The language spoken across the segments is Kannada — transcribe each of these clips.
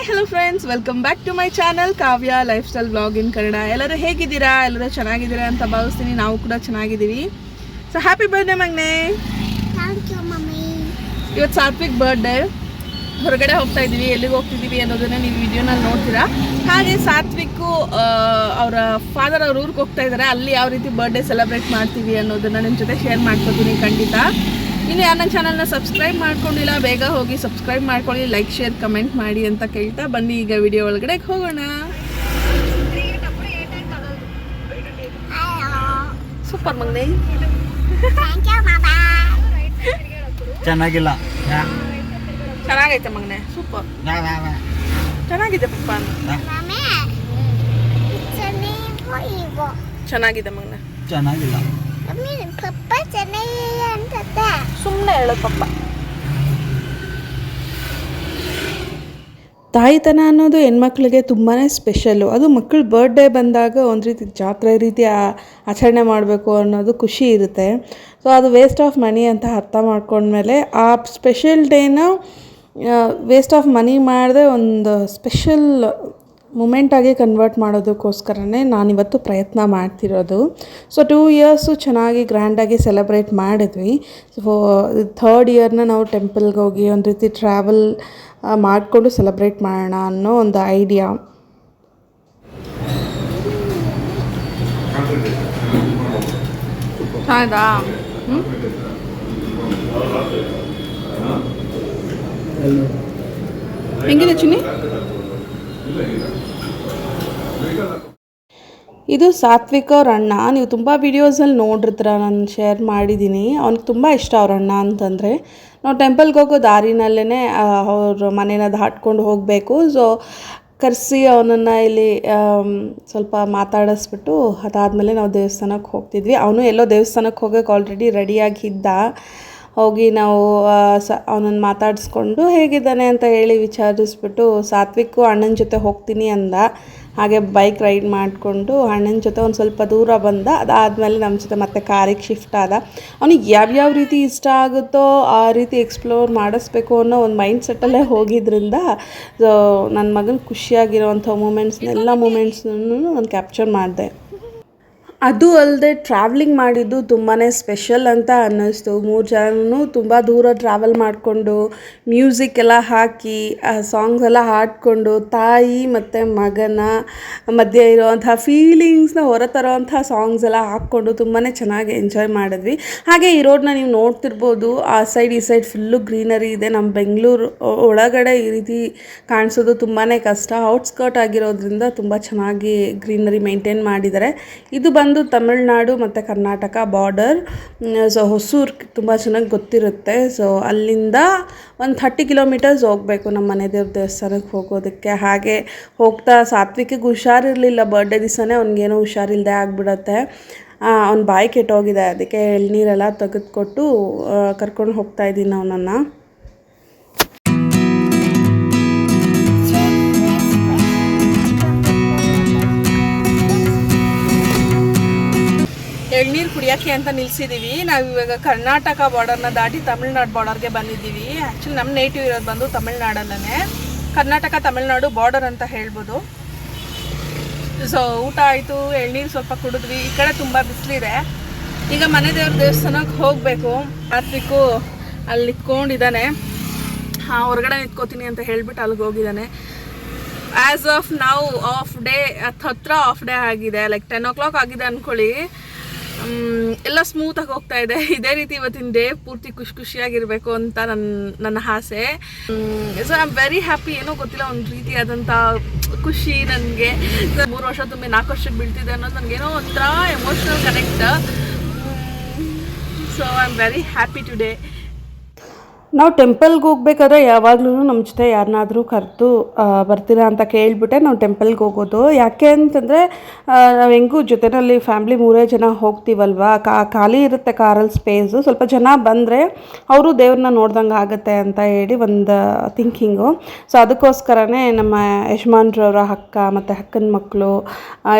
Hi hello friends, welcome back to my channel Kavya life style vlog in Kannada. ಎಲ್ಲರೂ ಹೇಗಿದ್ದೀರಾ? ಎಲ್ಲರೂ ಚೆನ್ನಾಗಿದ್ದೀರಾ ಅಂತ ಭಾವಿಸ್ತೀನಿ. ನಾವು ಕೂಡ ಚೆನ್ನಾಗಿದ್ದೀವಿ. ಸೊ ಹ್ಯಾಪಿ ಬರ್ಡೇ ಮಗ್ನೆ. ಇವತ್ತು ಸಾತ್ವಿಕ್ ಬರ್ಡೇ. ಹೊರಗಡೆ ಹೋಗ್ತಾ ಇದ್ದೀವಿ. ಎಲ್ಲಿಗೆ ಹೋಗ್ತಿದ್ದೀವಿ ಅನ್ನೋದನ್ನ ನೀವು ವಿಡಿಯೋನಲ್ಲಿ ನೋಡ್ತೀರಾ. ಹಾಗೆ ಸಾತ್ವಿಕ್ಕು ಅವರ ಫಾದರ್ ಅವ್ರ ಊರಿಗೆ ಹೋಗ್ತಾ ಇದ್ದಾರೆ. ಅಲ್ಲಿ ಯಾವ ರೀತಿ ಬರ್ಡೇ ಸೆಲೆಬ್ರೇಟ್ ಮಾಡ್ತೀವಿ ಅನ್ನೋದನ್ನ ನಿಮ್ಮ ಜೊತೆ ಶೇರ್ ಮಾಡ್ಕೊತೀನಿ ಖಂಡಿತ. ಇನ್ನು ಯಾರು ನನ್ನ ಚಾನಲ್ನ ಸಬ್ಸ್ಕ್ರೈಬ್ ಮಾಡ್ಕೊಂಡಿಲ್ಲ ಬೇಗ ಹೋಗಿ ಸಬ್ಸ್ಕ್ರೈಬ್ ಮಾಡ್ಕೊಳ್ಳಿ, ಲೈಕ್ ಶೇರ್ ಕಮೆಂಟ್ ಮಾಡಿ ಅಂತ ಕೇಳ್ತಾ ಬನ್ನಿ ಈಗ ವಿಡಿಯೋ ಒಳಗಡೆ ಹೋಗೋಣ. ಸೂಪರ್ ಮಗ್ನೆ. ಚೆನ್ನಾಗಿಲ್ಲ, ಚೆನ್ನಾಗೈತೆ ಮಗ್ನೆ, ಸೂಪರ್ ಚೆನ್ನಾಗಿದೆ ಪಪ್ಪ. ಚೆನ್ನಾಗಿದೆ ಮಗ್ನೆ, ಚೆನ್ನಾಗಿಲ್ಲ. ಸುಮ್ಮನೆ ಹೇಳೋದು ಪಪ್ಪ. ತಾಯಿತನ ಅನ್ನೋದು ಹೆಣ್ಮಕ್ಳಿಗೆ ತುಂಬಾ ಸ್ಪೆಷಲ್ಲು. ಅದು ಮಕ್ಕಳ ಬರ್ಡೇ ಬಂದಾಗ ಒಂದು ರೀತಿ ಜಾತ್ರೆ ರೀತಿ ಆಚರಣೆ ಮಾಡಬೇಕು ಅನ್ನೋದು ಖುಷಿ ಇರುತ್ತೆ. ಸೊ ಅದು ವೇಸ್ಟ್ ಆಫ್ ಮನಿ ಅಂತ ಅರ್ಥ ಮಾಡ್ಕೊಂಡ್ಮೇಲೆ ಆ ಸ್ಪೆಷಲ್ ಡೇನ ವೇಸ್ಟ್ ಆಫ್ ಮನಿ ಮಾಡದೆ ಒಂದು ಸ್ಪೆಷಲ್ ಮೂಮೆಂಟಾಗಿ ಕನ್ವರ್ಟ್ ಮಾಡೋದಕ್ಕೋಸ್ಕರನೇ ನಾನಿವತ್ತು ಪ್ರಯತ್ನ ಮಾಡ್ತಿರೋದು. ಸೊ 2 ಇಯರ್ಸು ಚೆನ್ನಾಗಿ ಗ್ರ್ಯಾಂಡಾಗಿ ಸೆಲೆಬ್ರೇಟ್ ಮಾಡಿದ್ವಿ. ಸೊ 3rd ಇಯರ್ನ ನಾವು ಟೆಂಪಲ್ಗೆ ಹೋಗಿ ಒಂದು ರೀತಿ ಟ್ರಾವೆಲ್ ಮಾಡಿಕೊಂಡು ಸೆಲೆಬ್ರೇಟ್ ಮಾಡೋಣ ಅನ್ನೋ ಒಂದು ಐಡಿಯಾ. ಹೌದಾ? ಹೆಂಗಿದೆ ಚಿನ್ನಿ? ಇದು ಸಾತ್ವಿಕ್ ಅವ್ರ ಅಣ್ಣ. ನೀವು ತುಂಬ ವೀಡಿಯೋಸಲ್ಲಿ ನೋಡಿರ್ತೀರ, ನಾನು ಶೇರ್ ಮಾಡಿದ್ದೀನಿ. ಅವ್ನಿಗೆ ತುಂಬ ಇಷ್ಟ ಅವ್ರ ಅಣ್ಣ ಅಂತಂದರೆ. ನಾವು ಟೆಂಪಲ್ಗೆ ಹೋಗೋ ದಾರಿನಲ್ಲೇ ಅವ್ರ ಮನೇನ ದಾಟ್ಕೊಂಡು ಹೋಗಬೇಕು. ಸೊ ಕರೆಸಿ ಅವನನ್ನು ಇಲ್ಲಿ ಸ್ವಲ್ಪ ಮಾತಾಡಿಸ್ಬಿಟ್ಟು ಅದಾದಮೇಲೆ ನಾವು ದೇವಸ್ಥಾನಕ್ಕೆ ಹೋಗ್ತಿದ್ವಿ. ಅವನು ಎಲ್ಲೋ ದೇವಸ್ಥಾನಕ್ಕೆ ಹೋಗೋಕ್ಕೆ ಆಲ್ರೆಡಿ ರೆಡಿಯಾಗಿದ್ದ. ಹೋಗಿ ನಾವು ಅವನನ್ನು ಮಾತಾಡಿಸ್ಕೊಂಡು ಹೇಗಿದ್ದಾನೆ ಅಂತ ಹೇಳಿ ವಿಚಾರಿಸ್ಬಿಟ್ಟು ಸಾತ್ವಿಕ್ಕು ಅಣ್ಣನ ಜೊತೆ ಹೋಗ್ತೀನಿ ಅಂದ. ಹಾಗೆ ಬೈಕ್ ರೈಡ್ ಮಾಡಿಕೊಂಡು ಅಣ್ಣನ ಜೊತೆ ಒಂದು ಸ್ವಲ್ಪ ದೂರ ಬಂದ. ಅದಾದಮೇಲೆ ನಮ್ಮ ಜೊತೆ ಮತ್ತೆ ಕಾರಿಗೆ ಶಿಫ್ಟ್ ಆದ. ಅವನಿಗೆ ಯಾವ್ಯಾವ ರೀತಿ ಇಷ್ಟ ಆಗುತ್ತೋ ಆ ರೀತಿ ಎಕ್ಸ್ಪ್ಲೋರ್ ಮಾಡಿಸ್ಬೇಕು ಅನ್ನೋ ಒಂದು ಮೈಂಡ್ ಸೆಟ್ಟಲ್ಲೇ ಹೋಗಿದ್ದರಿಂದ ಸೊ ನನ್ನ ಮಗನ ಖುಷಿಯಾಗಿರೋವಂಥ ಮೂಮೆಂಟ್ಸ್ನೆಲ್ಲ ಮೂಮೆಂಟ್ಸ್ನೂ ನಾನು ಕ್ಯಾಪ್ಚರ್ ಮಾಡಿದೆ. ಅದು ಅಲ್ಲದೆ ಟ್ರಾವೆಲಿಂಗ್ ಮಾಡಿದ್ದು ತುಂಬಾ ಸ್ಪೆಷಲ್ ಅಂತ ಅನ್ನಿಸ್ತು. 3 ಜನನೂ ತುಂಬ ದೂರ ಟ್ರಾವೆಲ್ ಮಾಡಿಕೊಂಡು ಮ್ಯೂಸಿಕ್ ಎಲ್ಲ ಹಾಕಿ ಸಾಂಗ್ಸ್ ಎಲ್ಲ ಹಾಡಿಕೊಂಡು ತಾಯಿ ಮತ್ತು ಮಗನ ಮಧ್ಯೆ ಇರೋವಂಥ ಫೀಲಿಂಗ್ಸ್ನ ಹೊರತರೋವಂಥ ಸಾಂಗ್ಸ್ ಎಲ್ಲ ಹಾಕ್ಕೊಂಡು ತುಂಬಾ ಚೆನ್ನಾಗಿ ಎಂಜಾಯ್ ಮಾಡಿದ್ವಿ. ಹಾಗೆ ಈ ರೋಡ್ನ ನೀವು ನೋಡ್ತಿರ್ಬೋದು. ಆ ಸೈಡ್ ಈ ಸೈಡ್ ಫುಲ್ಲು ಗ್ರೀನರಿ ಇದೆ. ನಮ್ಮ ಬೆಂಗಳೂರು ಒಳಗಡೆ ಈ ರೀತಿ ಕಾಣಿಸೋದು ತುಂಬಾ ಕಷ್ಟ. ಔಟ್ಸ್ಕರ್ಟ್ ಆಗಿರೋದ್ರಿಂದ ತುಂಬ ಚೆನ್ನಾಗಿ ಗ್ರೀನರಿ ಮೇಂಟೈನ್ ಮಾಡಿದ್ದಾರೆ. ಇದು ಬಂದು ತಮಿಳ್ನಾಡು ಮತ್ತು ಕರ್ನಾಟಕ ಬಾರ್ಡರ್. ಸೊ ಹೊಸೂರು ತುಂಬ ಚೆನ್ನಾಗಿ ಗೊತ್ತಿರುತ್ತೆ. ಸೊ ಅಲ್ಲಿಂದ ಒಂದು 30 ಕಿಲೋಮೀಟರ್ಸ್ ಹೋಗಬೇಕು ನಮ್ಮ ಮನೆ ದೇವ್ರ ದೇವಸ್ಥಾನಕ್ಕೆ ಹೋಗೋದಕ್ಕೆ. ಹಾಗೆ ಹೋಗ್ತಾ ಸಾತ್ವಿಕಿಗೆ ಹುಷಾರಿರಲಿಲ್ಲ. ಬರ್ಡೇ ದಿವಸನೇ ಅವ್ನಿಗೇನೋ ಹುಷಾರಿಲ್ಲದೆ ಆಗಿಬಿಡತ್ತೆ. ಅವ್ನ ಬಾಯಿ ಕೆಟ್ಟೋಗಿದೆ. ಅದಕ್ಕೆ ಎಳ್ನೀರೆಲ್ಲ ತೆಗೆದುಕೊಟ್ಟು ಕರ್ಕೊಂಡು ಹೋಗ್ತಾ ಇದ್ದೀನಿ ಅವನನ್ನು. ಎಳ್ನೀರು ಕುಡಿಯೋಕ್ಕೆ ಅಂತ ನಿಲ್ಸಿದ್ದೀವಿ. ನಾವು ಇವಾಗ ಕರ್ನಾಟಕ ಬಾರ್ಡರ್ನ ದಾಟಿ ತಮಿಳ್ನಾಡು ಬಾರ್ಡರ್ಗೆ ಬಂದಿದ್ದೀವಿ. ಆ್ಯಕ್ಚುಲಿ ನಮ್ಮ ನೇಟಿವ್ ಇರೋದು ಬಂದು ತಮಿಳ್ನಾಡಲ್ಲೇ. ಕರ್ನಾಟಕ ತಮಿಳ್ನಾಡು ಬಾರ್ಡರ್ ಅಂತ ಹೇಳ್ಬೋದು. ಸೊ ಊಟ ಆಯಿತು, ಎಳ್ನೀರು ಸ್ವಲ್ಪ ಕುಡಿದ್ವಿ. ಈ ಕಡೆ ತುಂಬ ಬಿಸಿಲಿದೆ. ಈಗ ಮನೆ ದೇವ್ರ ದೇವಸ್ಥಾನಕ್ಕೆ ಹೋಗಬೇಕು. ಸಾತ್ವಿಕ್ಕು ಅಲ್ಲಿ ನಿಂತ್ಕೊಂಡಿದ್ದಾನೆ. ಹೊರಗಡೆ ನಿಂತ್ಕೋತೀನಿ ಅಂತ ಹೇಳ್ಬಿಟ್ಟು ಅಲ್ಲಿಗೆ ಹೋಗಿದ್ದಾನೆ. ಆ್ಯಸ್ ಆಫ್ ನಾವು ಆಫ್ ಡೇ ಹತ್ರ ಆಫ್ ಡೇ ಆಗಿದೆ. ಲೈಕ್ 10 o'clock ಆಗಿದೆ ಅಂದ್ಕೊಳ್ಳಿ. ಎಲ್ಲ ಸ್ಮೂತಾಗಿ ಹೋಗ್ತಾ ಇದೆ. ಇದೇ ರೀತಿ ಇವತ್ತಿನ ಡೇ ಪೂರ್ತಿ ಖುಷಿಯಾಗಿರಬೇಕು ಅಂತ ನನ್ನ ಆಸೆ. So I am very happy. ಏನೋ ಗೊತ್ತಿಲ್ಲ, ಒಂದು ರೀತಿಯಾದಂಥ ಖುಷಿ ನನಗೆ. 3 ವರ್ಷ ತುಂಬಿ 4 ವರ್ಷಕ್ಕೆ ಬೀಳ್ತಿದೆ ಅನ್ನೋದು ನನಗೇನೋ ಒಂಥರ emotional connect. So I am very happy today. ನಾವು ಟೆಂಪಲ್ಗೆ ಹೋಗ್ಬೇಕಾದ್ರೆ ಯಾವಾಗಲೂ ನಮ್ಮ ಜೊತೆ ಯಾರನ್ನಾದರೂ ಕರೆದು ಬರ್ತೀರಾ ಅಂತ ಕೇಳಿಬಿಟ್ಟೆ ನಾವು ಟೆಂಪಲ್ಗೆ ಹೋಗೋದು. ಯಾಕೆ ಅಂತಂದರೆ ನಾವು ಹೆಂಗೂ ಜೊತೆಯಲ್ಲಿ ಫ್ಯಾಮ್ಲಿ 3 ಜನ ಹೋಗ್ತೀವಲ್ವ, ಖಾಲಿ ಇರುತ್ತೆ ಕಾರಲ್ಲಿ ಸ್ಪೇಸು. ಸ್ವಲ್ಪ ಜನ ಬಂದರೆ ಅವರು ದೇವ್ರನ್ನ ನೋಡ್ದಂಗೆ ಆಗುತ್ತೆ ಅಂತ ಹೇಳಿ ಒಂದು ಥಿಂಕಿಂಗು. ಸೊ ಅದಕ್ಕೋಸ್ಕರನೇ ನಮ್ಮ ಯಜಮಾನ್ರವರ ಅಕ್ಕ ಮತ್ತು ಅಕ್ಕನ ಮಕ್ಕಳು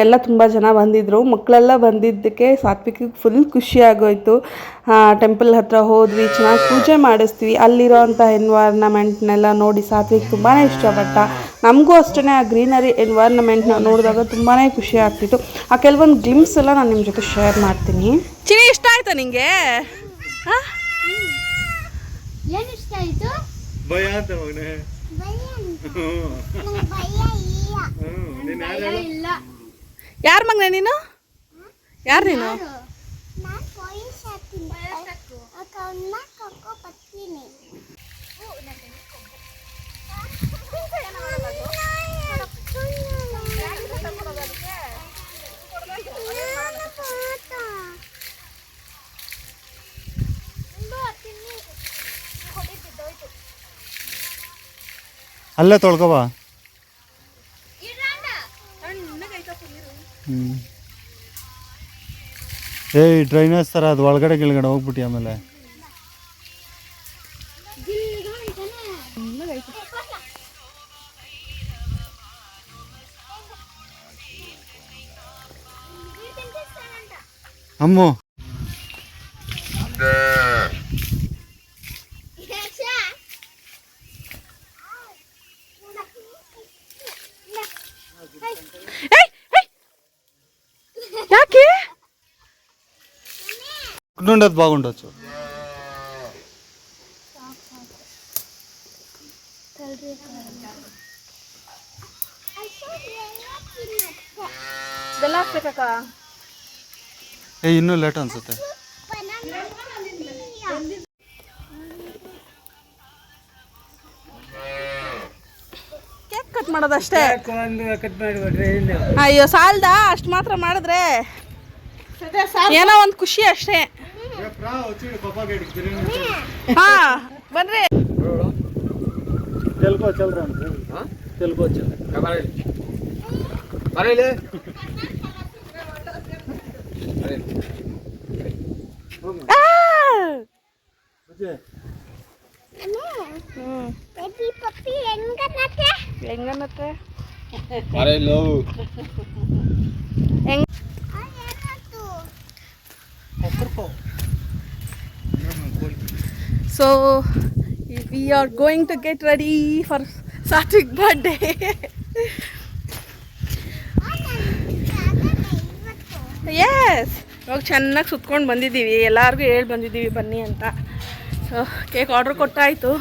ಎಲ್ಲ ತುಂಬ ಜನ ಬಂದಿದ್ದರು. ಮಕ್ಕಳೆಲ್ಲ ಬಂದಿದ್ದಕ್ಕೆ ಸಾತ್ವಿಕಿಗೆ ಫುಲ್ ಖುಷಿಯಾಗೋಯಿತು. ಟೆಂಪಲ್ ಹತ್ರ ಹೋದ್ವಿ, ಚೆನ್ನಾಗಿ ಪೂಜೆ ಮಾಡಿಸ್ತೀವಿ. ಅಲ್ಲಿರೋಂಥ ಎನ್ವೈರ್ನಮೆಂಟ್ನೆಲ್ಲ ನೋಡಿ ಸಾತ್ವಿಕ್ ತುಂಬಾ ಇಷ್ಟಪಟ್ಟ. ನಮಗೂ ಅಷ್ಟೇ ಆ ಗ್ರೀನರಿ ಎನ್ವೈರ್ನಮೆಂಟ್ನ ನೋಡಿದಾಗ ತುಂಬಾ ಖುಷಿ ಆಗ್ತಿತ್ತು. ಆ ಕೆಲವೊಂದು ಗ್ಲಿಮ್ಸ್ ಎಲ್ಲ ನಾನು ನಿಮ್ಮ ಜೊತೆ ಶೇರ್ ಮಾಡ್ತೀನಿ. ಚಿನಿ ಇಷ್ಟ ಆಯ್ತಾ ನಿಂಗೆ? ಏನು ಇಷ್ಟ ಆಯ್ತು? ಭಯ ಅಂತ ಮಗನೇ. ಇಲ್ಲ ಯಾರ ಮಗನೇ ನೀನು? ಯಾರು ನೀನು? ನಾನು ಪೊಲೀಸ್ ಆಗ್ತೀನಿ. ಅಕ್ಕನ್ನ ಕರ್ಕೊ ಬರ್ತೀನಿ. ಅಲ್ಲೇ ತೊಳ್ಕೊಬಾ. ಏಯ್ ಡ್ರೈನೇಜ್ ಥರ ಅದು ಒಳಗಡೆ ಗಿಳಗಡೆ ಹೋಗ್ಬಿಟ್ಟು ಆಮೇಲೆ ಅಮ್ಮು ಯಾಕೆ ఉండదు బాగుండొచ్చు. ಬೆಲ್ಲ ಹಾಕ್ಬೇಕಕ್ಕ? ಇನ್ನೂ ಲೇಟ್ ಅನ್ಸುತ್ತೆ. ಕೇಕ್ ಕಟ್ ಮಾಡೋದಷ್ಟೇ. ಅಯ್ಯೋ ಸಾಲ್ದ ಅಷ್ಟು ಮಾತ್ರ ಮಾಡಿದ್ರೆ ಏನೋ ಒಂದು ಖುಷಿ ಅಷ್ಟೇ. ಹಾ ಬನ್ರಿ. తెలుగు చల్రా తెలుగు వచ్చా అరేలే ಬೇಬಿ ಪಪ್ಪಿ ಹೆಂಗನ್ನತ್ತೆ? ಹೆಂಗನ್ನತ್ತೆ? అరే లో ಹೆಂಗ್ So we are going to get ready for Satvik birthday. Yes ಇವಾಗ ಚೆನ್ನಾಗಿ ಸುತ್ಕೊಂಡು ಬಂದಿದ್ದೀವಿ. ಎಲ್ಲರಿಗೂ ಹೇಳಿ ಬಂದಿದ್ದೀವಿ ಬನ್ನಿ ಅಂತ. ಸೊ ಕೇಕ್ ಆರ್ಡ್ರ್ ಕೊಟ್ಟಾಯಿತು.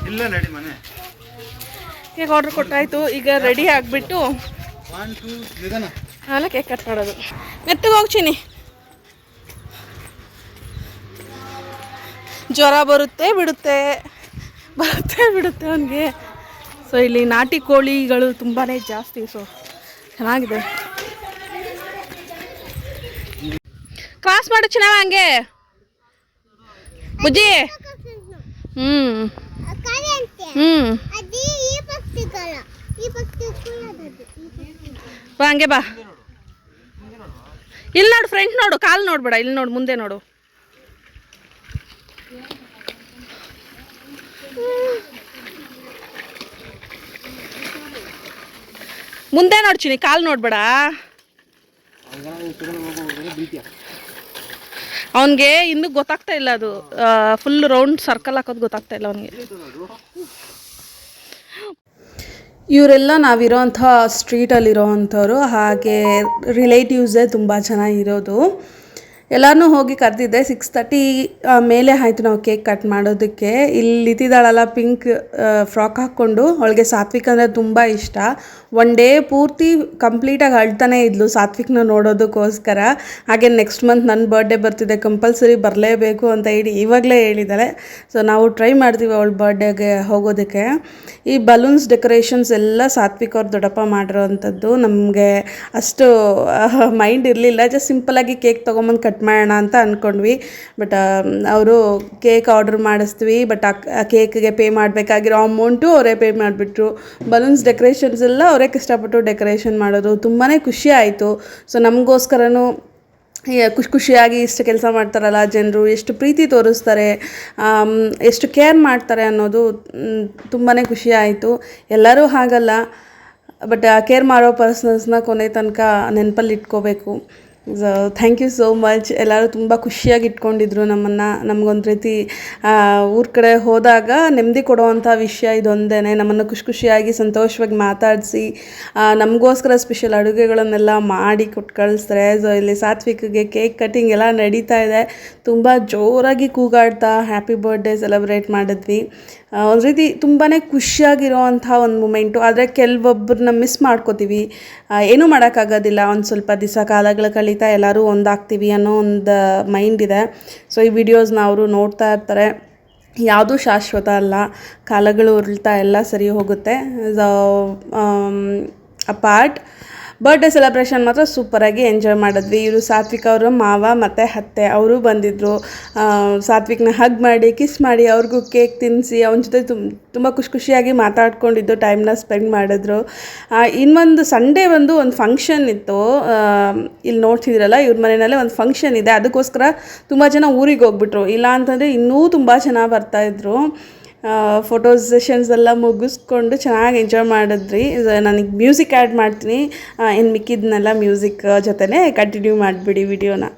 ಇಲ್ಲ ನಡಿ ಮನೆ. ಕೇಕ್ ಆರ್ಡ್ರ್ ಕೊಟ್ಟಾಯಿತು. ಈಗ ರೆಡಿ ಆಗಿಬಿಟ್ಟು ಆಮೇಲೆ ಕೇಕ್ ಕಟ್ ಮಾಡೋದು. ಮೆತ್ತಗೆ ಹೋಗ್ತೀನಿ. ಜ್ವರ ಬರುತ್ತೆ ಬಿಡುತ್ತೆ ಅವನಿಗೆ. ಸೊ ಇಲ್ಲಿ ನಾಟಿ ಕೋಳಿಗಳು ತುಂಬಾ ಜಾಸ್ತಿ. ಸೊ ಚೆನ್ನಾಗಿದೆ. ಕ್ರಾಸ್ ಮಾಡು ಚೆನ್ನಾಗಿ ಹಂಗೆ ಬುಜ್ಜಿ. ಬಾ ಹಂಗೆ ಬಾ. ಇಲ್ಲಿ ನೋಡು ಫ್ರಂಟ್ ನೋಡು, ಕಾಲು ನೋಡ್ಬೇಡ. ಇಲ್ಲಿ ನೋಡು, ಮುಂದೆ ನೋಡು. ಮುಂದೆ ನೋಡ್ತೀನಿ, ಕಾಲು ನೋಡ್ಬೇಡ. ಅವನಿಗೆ ಇನ್ನೂ ಗೊತ್ತಾಗ್ತಾ ಇಲ್ಲ. ಅದು ಫುಲ್ ರೌಂಡ್ ಸರ್ಕಲ್ ಹಾಕೋದು ಗೊತ್ತಾಗ್ತಾ ಇಲ್ಲ ಅವನಿಗೆ. ಇವರೆಲ್ಲ ನಾವಿರೋಂಥ ಸ್ಟ್ರೀಟಲ್ಲಿರೋ ಅಂಥವ್ರು. ಹಾಗೆ ರಿಲೇಟಿವ್ಸೇ ತುಂಬ ಚೆನ್ನಾಗಿರೋದು. ಎಲ್ಲನೂ ಹೋಗಿ ಕರೆದಿದ್ದೆ. 6:30 ಮೇಲೆ ಆಯಿತು ನಾವು ಕೇಕ್ ಕಟ್ ಮಾಡೋದಕ್ಕೆ. ಇಲ್ಲಿ ಇದ್ದಿದ್ದಾಳಲ್ಲ ಪಿಂಕ್ ಫ್ರಾಕ್ ಹಾಕ್ಕೊಂಡು, ಅವಳಿಗೆ ಸಾತ್ವಿಕ್ ಅಂದರೆ ತುಂಬ ಇಷ್ಟ. ಒನ್ ಡೇ ಪೂರ್ತಿ ಕಂಪ್ಲೀಟಾಗಿ ಅಳ್ತಾನೆ ಇದ್ಲು ಸಾತ್ವಿಕ್ನ ನೋಡೋದಕ್ಕೋಸ್ಕರ. ಹಾಗೆ ನೆಕ್ಸ್ಟ್ ಮಂತ್ ನನ್ನ ಬರ್ಡೇ ಬರ್ತಿದೆ, ಕಂಪಲ್ಸರಿ ಬರಲೇಬೇಕು ಅಂತ ಇವಾಗಲೇ ಹೇಳಿದ್ದಾಳೆ. ಸೊ ನಾವು ಟ್ರೈ ಮಾಡ್ತೀವಿ ಅವಳ ಬರ್ಡೇಗೆ ಹೋಗೋದಕ್ಕೆ. ಈ ಬಲೂನ್ಸ್ ಡೆಕೋರೇಷನ್ಸ್ ಎಲ್ಲ ಸಾತ್ವಿಕ್ ಅವ್ರ ದೊಡ್ಡಪ್ಪ ಮಾಡಿರೋ ಅಂಥದ್ದು. ನಮಗೆ ಅಷ್ಟು ಮೈಂಡ್ ಇರಲಿಲ್ಲ. ಜಸ್ಟ್ ಸಿಂಪಲಾಗಿ ಕೇಕ್ ತೊಗೊಂಬಂದು ಕಟ್ ಮಾಡೋಣ ಅಂತ ಅಂದ್ಕೊಂಡ್ವಿ. ಬಟ್ ಅವರು ಕೇಕ್ ಆರ್ಡ್ರ್ ಮಾಡಿಸ್ತೀವಿ, ಬಟ್ ಆ ಕೇಕ್ಗೆ ಪೇ ಮಾಡಬೇಕಾಗಿರೋ ಅಮೌಂಟು ಅವರೇ ಪೇ ಮಾಡಿಬಿಟ್ರು. ಬಲೂನ್ಸ್ ಡೆಕೋರೇಷನ್ಸ್ ಎಲ್ಲ ಅವರೇ ಕಷ್ಟಪಟ್ಟು ಡೆಕೋರೇಷನ್ ಮಾಡೋದು. ತುಂಬಾ ಖುಷಿ ಆಯಿತು. ಸೊ ನಮಗೋಸ್ಕರನೂ ಖುಷಿಯಾಗಿ ಇಷ್ಟು ಕೆಲಸ ಮಾಡ್ತಾರಲ್ಲ ಜನರು, ಎಷ್ಟು ಪ್ರೀತಿ ತೋರಿಸ್ತಾರೆ, ಎಷ್ಟು ಕೇರ್ ಮಾಡ್ತಾರೆ ಅನ್ನೋದು ತುಂಬಾ ಖುಷಿ ಆಯಿತು. ಎಲ್ಲರೂ ಹಾಗಲ್ಲ, ಬಟ್ ಕೇರ್ ಮಾಡೋ ಪರ್ಸನ್ಸ್ನ ಕೊನೆ ತನಕ ನೆನಪಲ್ಲಿ ಇಟ್ಕೋಬೇಕು. Thank you so much. ಎಲ್ಲರೂ ತುಂಬ ಖುಷಿಯಾಗಿ ಇಟ್ಕೊಂಡಿದ್ರು ನಮ್ಮನ್ನು. ನಮಗೊಂದು ರೀತಿ ಊರ ಕಡೆ ಹೋದಾಗ ನೆಮ್ಮದಿ ಕೊಡುವಂಥ ವಿಷಯ ಇದೊಂದೇ. ನಮ್ಮನ್ನು ಖುಷಿಯಾಗಿ ಸಂತೋಷವಾಗಿ ಮಾತಾಡಿಸಿ ನಮಗೋಸ್ಕರ ಸ್ಪೆಷಲ್ ಅಡುಗೆಗಳನ್ನೆಲ್ಲ ಮಾಡಿ ಕೊಟ್ಟು ಕಳಿಸ್ತಾರೆ. ಸೊ ಇಲ್ಲಿ ಸಾತ್ವಿಕ್ಗೆ ಕೇಕ್ ಕಟ್ಟಿಂಗ್ ಎಲ್ಲ ನಡೀತಾ ಇದೆ. ತುಂಬ ಜೋರಾಗಿ ಕೂಗಾಡ್ತಾ ಹ್ಯಾಪಿ ಬರ್ಡೇ ಸೆಲೆಬ್ರೇಟ್ ಮಾಡಿದ್ವಿ. ಒಂದು ರೀತಿ ತುಂಬಾ ಖುಷಿಯಾಗಿರೋವಂಥ ಒಂದು ಮೂಮೆಂಟು. ಆದರೆ ಕೆಲವೊಬ್ಬರನ್ನ ಮಿಸ್ ಮಾಡ್ಕೋತೀವಿ, ಏನೂ ಮಾಡೋಕ್ಕಾಗೋದಿಲ್ಲ. ಒಂದು ಸ್ವಲ್ಪ ದಿವಸ ಕಾಲಗಳು ಕಳೀತಾ ಎಲ್ಲರೂ ಒಂದಾಗ್ತೀವಿ ಅನ್ನೋ ಒಂದು ಮೈಂಡ್ ಇದೆ. ಸೊ ಈ ವಿಡಿಯೋಸ್ನ ಅವರು ನೋಡ್ತಾ ಇರ್ತಾರೆ. ಯಾವುದೂ ಶಾಶ್ವತ ಅಲ್ಲ, ಕಾಲಗಳು ಉರುಳ್ತಾ ಎಲ್ಲ ಸರಿ ಹೋಗುತ್ತೆ. ಅಪಾರ್ಟ್ ಬರ್ಡೇ ಸೆಲೆಬ್ರೇಷನ್ ಮಾತ್ರ ಸೂಪರಾಗಿ ಎಂಜಾಯ್ ಮಾಡಿದ್ವಿ. ಇವರು ಸಾತ್ವಿಕ್ ಅವರು ಮಾವ ಮತ್ತು ಅತ್ತೆ ಅವರು ಬಂದಿದ್ದರು. ಸಾತ್ವಿಕ್ನ ಹಗ್ ಮಾಡಿ ಕಿಸ್ ಮಾಡಿ ಅವ್ರಿಗೂ ಕೇಕ್ ತಿನ್ನಿಸಿ ಅವನ ಜೊತೆ ತುಂಬ ಖುಷಿಯಾಗಿ ಮಾತಾಡ್ಕೊಂಡಿದ್ದು ಟೈಮ್ನ ಸ್ಪೆಂಡ್ ಮಾಡಿದ್ರು. ಇನ್ನೊಂದು ಸಂಡೇ ಒಂದು ಫಂಕ್ಷನ್ ಇತ್ತು. ಇಲ್ಲಿ ನೋಡ್ತಿದ್ದೀರಲ್ಲ, ಇವ್ರ ಮನೆಯಲ್ಲೇ ಒಂದು ಫಂಕ್ಷನ್ ಇದೆ. ಅದಕ್ಕೋಸ್ಕರ ತುಂಬ ಜನ ಊರಿಗೆ ಹೋಗ್ಬಿಟ್ರು. ಇಲ್ಲ ಅಂತಂದರೆ ಇನ್ನೂ ತುಂಬ ಜನ ಬರ್ತಾಯಿದ್ರು. ಫೋಟೋಸ್ ಸೆಷನ್ಸ್ ಎಲ್ಲ ಮುಗಿಸ್ಕೊಂಡು ಚೆನ್ನಾಗಿ ಎಂಜಾಯ್ ಮಾಡಿದ್ರಿ. ನನಗೆ ಮ್ಯೂಸಿಕ್ ಆ್ಯಡ್ ಮಾಡ್ತೀನಿ, ಇನ್ನು ಮಿಕ್ಕಿದ್ನೆಲ್ಲ ಮ್ಯೂಸಿಕ್ ಜೊತೆನೇ ಕಂಟಿನ್ಯೂ ಮಾಡಿಬಿಡಿ ವಿಡಿಯೋನ.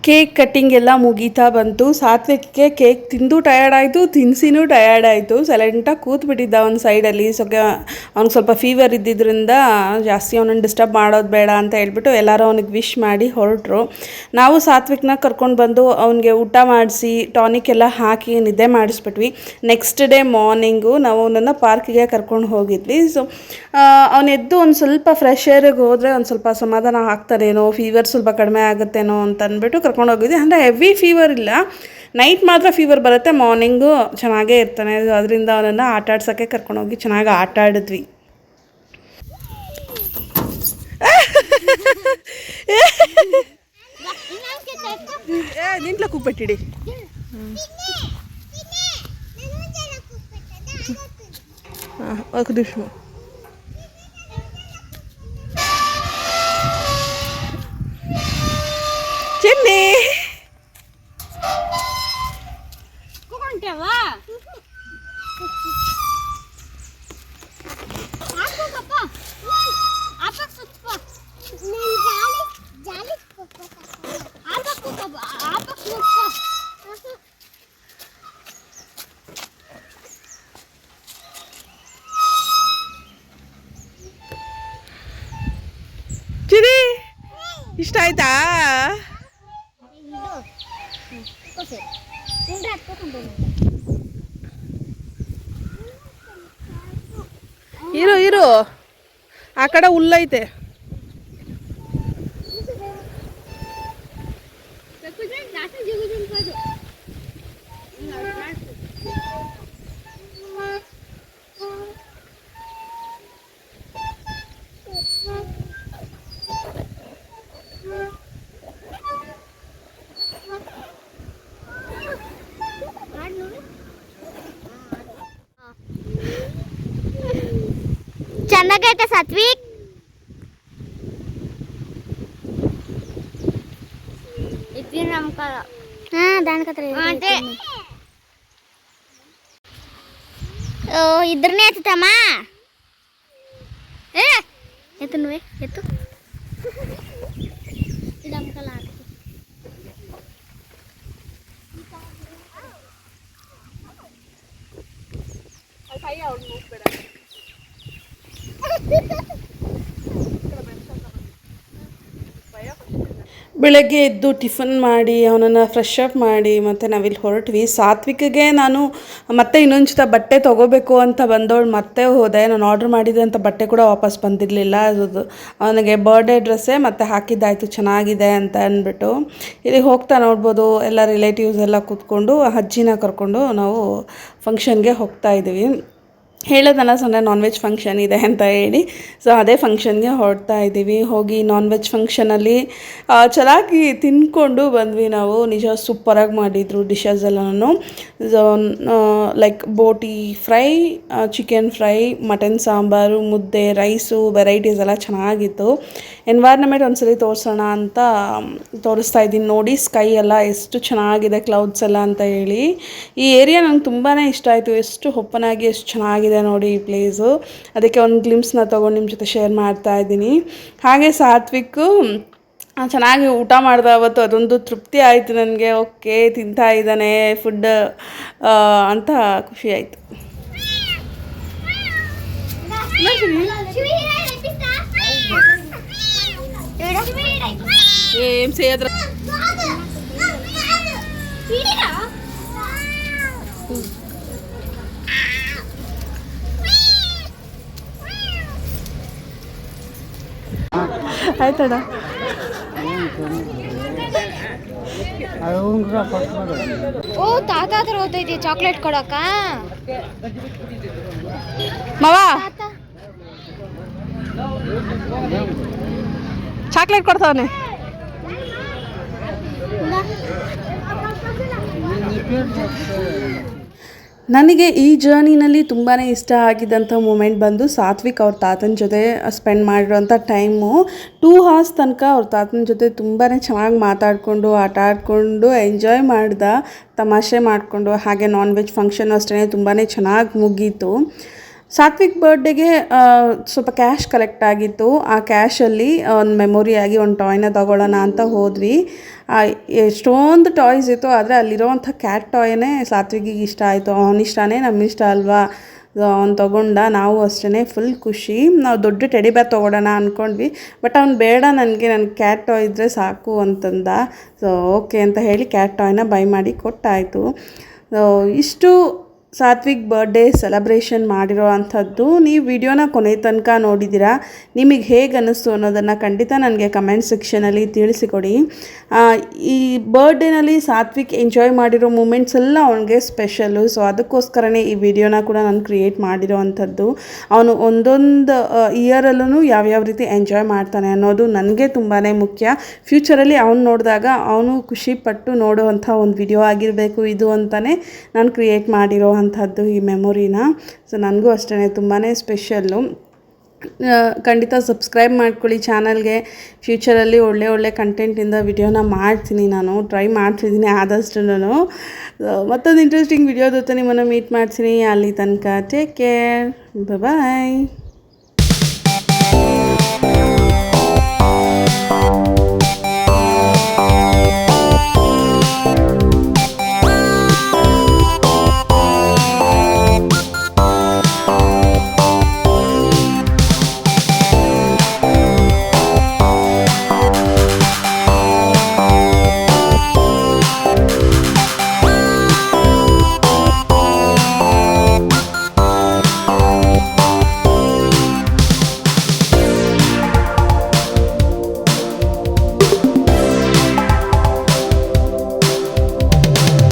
ಕೇಕ್ ಕಟ್ಟಿಂಗ್ ಎಲ್ಲ ಮುಗೀತಾ ಬಂತು. ಸಾತ್ವಿಕ್ಗೆ ಕೇಕ್ ತಿಂದು ಟಯರ್ಡ್ ಆಯಿತು, ತಿನ್ಸಿನೂ ಟಯರ್ಡ್ ಆಯಿತು. ಸೈಲೆಂಟಾಗಿ ಕೂತ್ಬಿಟ್ಟಿದ್ದ ಒಂದು ಸೈಡಲ್ಲಿ. ಅವ್ನಿಗೆ ಸ್ವಲ್ಪ ಫೀವರ್ ಇದ್ದಿದ್ದರಿಂದ ಜಾಸ್ತಿ ಅವನನ್ನು ಡಿಸ್ಟರ್ಬ್ ಮಾಡೋದು ಬೇಡ ಅಂತ ಹೇಳ್ಬಿಟ್ಟು ಎಲ್ಲರೂ ಅವನಿಗೆ ವಿಶ್ ಮಾಡಿ ಹೊರಟರು. ನಾವು ಸಾತ್ವಿಕ್ನ ಕರ್ಕೊಂಡು ಬಂದು ಅವನಿಗೆ ಊಟ ಮಾಡಿಸಿ ಟಾನಿಕ್ ಎಲ್ಲ ಹಾಕಿ ನಿದ್ದೆ ಮಾಡಿಸ್ಬಿಟ್ವಿ. ನೆಕ್ಸ್ಟ್ ಡೇ ಮಾರ್ನಿಂಗು ನಾವು ಅವನನ್ನು ಪಾರ್ಕಿಗೆ ಕರ್ಕೊಂಡು ಹೋಗಿದ್ವಿ. ಸೊ ಅವನು ಎದ್ದು ಒಂದು ಸ್ವಲ್ಪ ಫ್ರೆಶ್ ಏರಿಗೆ ಹೋದರೆ ಒಂದು ಸ್ವಲ್ಪ ಸಮಾಧಾನ ಆಗ್ತಾನೇನೋ, ಫೀವರ್ ಸ್ವಲ್ಪ ಕಡಿಮೆ ಆಗುತ್ತೇನೋ ಅಂತ ಅಂದ್ಬಿಟ್ಟು ಕರ್ಕೊಂಡು ಹೋಗಿದ್ವಿ. ಅಂದರೆ ಹೆವಿ ಫೀವರ್ ಇಲ್ಲ, ನೈಟ್ ಮಾತ್ರ ಫೀವರ್ ಬರುತ್ತೆ, ಮಾರ್ನಿಂಗು ಚೆನ್ನಾಗೇ ಇರ್ತಾನೆ. ಅದರಿಂದ ಅವನನ್ನು ಆಟ ಆಡ್ಸೋಕ್ಕೆ ಕರ್ಕೊಂಡೋಗಿ ಚೆನ್ನಾಗಿ ಆಟ ಆಡಿದ್ವಿ. ನಿಂತ್ಲ ಕೂಪಟ್ಟಿಡಿ. ಹಾಂ ఒక నిమిషం. చిన్ని ಇಷ್ಟ ಆಯ್ತಾ? ಇರು ಇರು, ಆ ಕಡೆ ಹುಲ್ಲೈತೆ. ಚೆನ್ನಾಗೈತೆ ಸಾತ್ವಿಕ್. ಇದ್ರನ್ನೇ ಎತ್ತಮ್ಮ, ಎತ್ತು ಎತ್ತು. ಬೆಳಗ್ಗೆ ಎದ್ದು ಟಿಫನ್ ಮಾಡಿ ಅವನನ್ನು ಫ್ರೆಶ್ ಅಪ್ ಮಾಡಿ ಮತ್ತು ನಾವಿಲ್ಲಿ ಹೊರಟ್ವಿ. ಸಾತ್ವಿಕ್ಗೆ ನಾನು ಮತ್ತೆ ಇನ್ನೊಂದು ಜೊತೆ ಬಟ್ಟೆ ತೊಗೋಬೇಕು ಅಂತ ಬಂದವಳು ಮತ್ತೆ ಹೋದೆ. ನಾನು ಆರ್ಡ್ರ್ ಮಾಡಿದಂಥ ಬಟ್ಟೆ ಕೂಡ ವಾಪಸ್ ಬಂದಿರಲಿಲ್ಲ. ಅದು ಅವನಿಗೆ ಬರ್ಡೇ ಡ್ರೆಸ್ಸೇ ಮತ್ತೆ ಹಾಕಿದ್ದಾಯಿತು, ಚೆನ್ನಾಗಿದೆ ಅಂತ ಅಂದ್ಬಿಟ್ಟು. ಇಲ್ಲಿ ಹೋಗ್ತಾ ನೋಡ್ಬೋದು ಎಲ್ಲ ರಿಲೇಟಿವ್ಸ್ ಎಲ್ಲ ಕೂತ್ಕೊಂಡು ಅಜ್ಜಿನ ಕರ್ಕೊಂಡು ನಾವು ಫಂಕ್ಷನ್ಗೆ ಹೋಗ್ತಾ ಇದ್ದೀವಿ. ಹೇಳೋದಲ್ಲ ಸಂಡೆ ನಾನ್ ವೆಜ್ ಫಂಕ್ಷನ್ ಇದೆ ಅಂತ ಹೇಳಿ, ಸೊ ಅದೇ ಫಂಕ್ಷನ್ಗೆ ಹೊರಡ್ತಾ ಇದ್ದೀವಿ. ಹೋಗಿ ನಾನ್ ವೆಜ್ ಫಂಕ್ಷನಲ್ಲಿ ಚೆನ್ನಾಗಿ ತಿಂದ್ಕೊಂಡು ಬಂದ್ವಿ ನಾವು. ನಿಜ ಸೂಪರಾಗಿ ಮಾಡಿದರು ಡಿಶಸ್ ಎಲ್ಲನೂ. Like boti fry, chicken fry, mutton sambar, ಮುದ್ದೆ, ರೈಸು, ವೆರೈಟೀಸ್ ಎಲ್ಲ ಚೆನ್ನಾಗಿತ್ತು. ಎನ್ವೈರ್ನಮೆಂಟ್ ಒಂದ್ಸರಿ ತೋರಿಸೋಣ ಅಂತ ತೋರಿಸ್ತಾ ಇದ್ದೀನಿ. ನೋಡಿ ಸ್ಕೈ ಎಲ್ಲ ಎಷ್ಟು ಚೆನ್ನಾಗಿದೆ, ಕ್ಲೌಡ್ಸ್ ಎಲ್ಲ ಅಂತ ಹೇಳಿ. ಈ ಏರಿಯಾ ನಂಗೆ ತುಂಬಾ ಇಷ್ಟ ಆಯಿತು. ಎಷ್ಟು ಓಪನ್ ಆಗಿ ಎಷ್ಟು ಚೆನ್ನಾಗಿದೆ ನೋಡಿ ಈ ಪ್ಲೇಸು. ಅದಕ್ಕೆ ಒಂದು ಗ್ಲಿಮ್ಸ್ನ ತೊಗೊಂಡು ನಿಮ್ಮ ಜೊತೆ ಶೇರ್ ಮಾಡ್ತಾ ಇದ್ದೀನಿ. ಹಾಗೆ ಸಾತ್ವಿಕ್ಕು ಚೆನ್ನಾಗಿ ಊಟ ಮಾಡ್ದೆ ಅವತ್ತು. ಅದೊಂದು ತೃಪ್ತಿ ಆಯಿತು ನನಗೆ. ಓಕೆ ತಿಂತಾ ಇದ್ದಾನೆ ಫುಡ್ ಅಂತ ಖುಷಿ ಆಯಿತು. ಏಮ್ ಸೇದ್ರ ಆಯ್ತಡ. ಓ ತಾತ ಹತ್ರ ಓದೈತಿ ಚಾಕ್ಲೇಟ್ ಕೊಡಕ್ಕ. ಮಾವ ಚಾಕ್ಲೇಟ್ ಕೊಡ್ತಾವನೆ. ನನಗೆ ಈ ಜರ್ನಿನಲ್ಲಿ ತುಂಬಾ ಇಷ್ಟ ಆಗಿದ್ದಂಥ ಮೂಮೆಂಟ್ ಬಂದು ಸಾತ್ವಿಕ್ ಅವ್ರ ತಾತನ ಜೊತೆ ಸ್ಪೆಂಡ್ ಮಾಡಿರೋಂಥ ಟೈಮು. 2 hours ತನಕ ಅವ್ರ ತಾತನ ಜೊತೆ ತುಂಬಾ ಚೆನ್ನಾಗಿ ಮಾತಾಡಿಕೊಂಡು ಆಟ ಆಡಿಕೊಂಡು ಎಂಜಾಯ್ ಮಾಡ್ದೆ, ತಮಾಷೆ ಮಾಡಿಕೊಂಡು. ಹಾಗೆ ನಾನ್ ವೆಜ್ ಫಂಕ್ಷನ್ ಅಷ್ಟೇ ತುಂಬಾ ಚೆನ್ನಾಗಿ ಮುಗೀತು. ಸಾತ್ವಿಕ್ ಬರ್ಡೇಗೆ ಸ್ವಲ್ಪ ಕ್ಯಾಶ್ ಕಲೆಕ್ಟ್ ಆಗಿತ್ತು. ಆ ಕ್ಯಾಶಲ್ಲಿ ಒಂದು ಮೆಮೊರಿಯಾಗಿ ಒಂದು ಟಾಯ್ನ ತಗೊಳ್ಳೋಣ ಅಂತ ಹೋದ್ವಿ. ಎಷ್ಟೊಂದು ಟಾಯ್ಸ್ ಇತ್ತು, ಆದರೆ ಅಲ್ಲಿರೋವಂಥ ಕ್ಯಾಟ್ ಟಾಯ್ನೇ ಸಾತ್ವಿಕಿಗೆ ಇಷ್ಟ ಆಯಿತು. ಅವನಿಷ್ಟನೇ ನಮ್ಮಿಷ್ಟ ಅಲ್ವಾ, ಅವ್ನು ತೊಗೊಂಡ. ನಾವು ಅಷ್ಟೇ ಫುಲ್ ಖುಷಿ. ನಾವು ದೊಡ್ಡ ಟೆಡಿ ಬೇರ್ ತೊಗೊಳ್ಳೋಣ ಅಂದ್ಕೊಂಡ್ವಿ, ಬಟ್ ಅವ್ನು ಬೇಡ, ನನ್ನ ಕ್ಯಾಟ್ ಟಾಯ್ ಇದ್ದರೆ ಸಾಕು ಅಂತಂದ. ಸೊ ಓಕೆ ಅಂತ ಹೇಳಿ ಕ್ಯಾಟ್ ಟಾಯ್ನ ಬೈ ಮಾಡಿ ಕೊಟ್ಟಾಯಿತು. ಇಷ್ಟು ಸಾತ್ವಿಕ್ ಬರ್ಡೇ ಸೆಲೆಬ್ರೇಷನ್ ಮಾಡಿರೋ ಅಂಥದ್ದು. ನೀವು ವಿಡಿಯೋನ ಕೊನೆ ತನಕ ನೋಡಿದ್ದೀರಾ. ನಿಮಗೆ ಹೇಗೆ ಅನ್ನಿಸ್ತು ಅನ್ನೋದನ್ನು ಖಂಡಿತ ನನಗೆ ಕಮೆಂಟ್ ಸೆಕ್ಷನಲ್ಲಿ ತಿಳಿಸಿಕೊಡಿ. ಈ ಬರ್ಡೇನಲ್ಲಿ ಸಾತ್ವಿಕ್ ಎಂಜಾಯ್ ಮಾಡಿರೋ ಮೂಮೆಂಟ್ಸ್ ಎಲ್ಲ ಅವನಿಗೆ ಸ್ಪೆಷಲ್ಲು. ಸೊ ಅದಕ್ಕೋಸ್ಕರನೇ ಈ ವಿಡಿಯೋನ ಕೂಡ ನಾನು ಕ್ರಿಯೇಟ್ ಮಾಡಿರೋ ಅಂಥದ್ದು. ಅವನು ಒಂದೊಂದು ಇಯರಲ್ಲೂ ಯಾವ್ಯಾವ ರೀತಿ ಎಂಜಾಯ್ ಮಾಡ್ತಾನೆ ಅನ್ನೋದು ನನಗೆ ತುಂಬಾ ಮುಖ್ಯ. ಫ್ಯೂಚರಲ್ಲಿ ಅವ್ನು ನೋಡಿದಾಗ ಅವನು ಖುಷಿಪಟ್ಟು ನೋಡುವಂಥ ಒಂದು ವಿಡಿಯೋ ಆಗಿರಬೇಕು ಇದು ಅಂತಲೇ ನಾನು ಕ್ರಿಯೇಟ್ ಮಾಡಿರೋ ಅಂಥದ್ದು ಈ ಮೆಮೊರಿನ. ಸೊ ನನಗೂ ಅಷ್ಟೇ ತುಂಬಾ ಸ್ಪೆಷಲ್ಲು. ಖಂಡಿತ ಸಬ್ಸ್ಕ್ರೈಬ್ ಮಾಡ್ಕೊಳ್ಳಿ ಚಾನಲ್ಗೆ. ಫ್ಯೂಚರಲ್ಲಿ ಒಳ್ಳೆ ಕಂಟೆಂಟಿಂದ ವಿಡಿಯೋನ ಮಾಡ್ತೀನಿ, ನಾನು ಟ್ರೈ ಮಾಡ್ತಿದ್ದೀನಿ ಆದಷ್ಟು. ಮತ್ತೊಂದು ಇಂಟ್ರೆಸ್ಟಿಂಗ್ ವಿಡಿಯೋ ಜೊತೆ ನಿಮ್ಮನ್ನು ಮೀಟ್ ಮಾಡ್ತೀನಿ. ಅಲ್ಲಿ ತನಕ ಟೇಕ್ ಕೇರ್, ಬಾಯ್.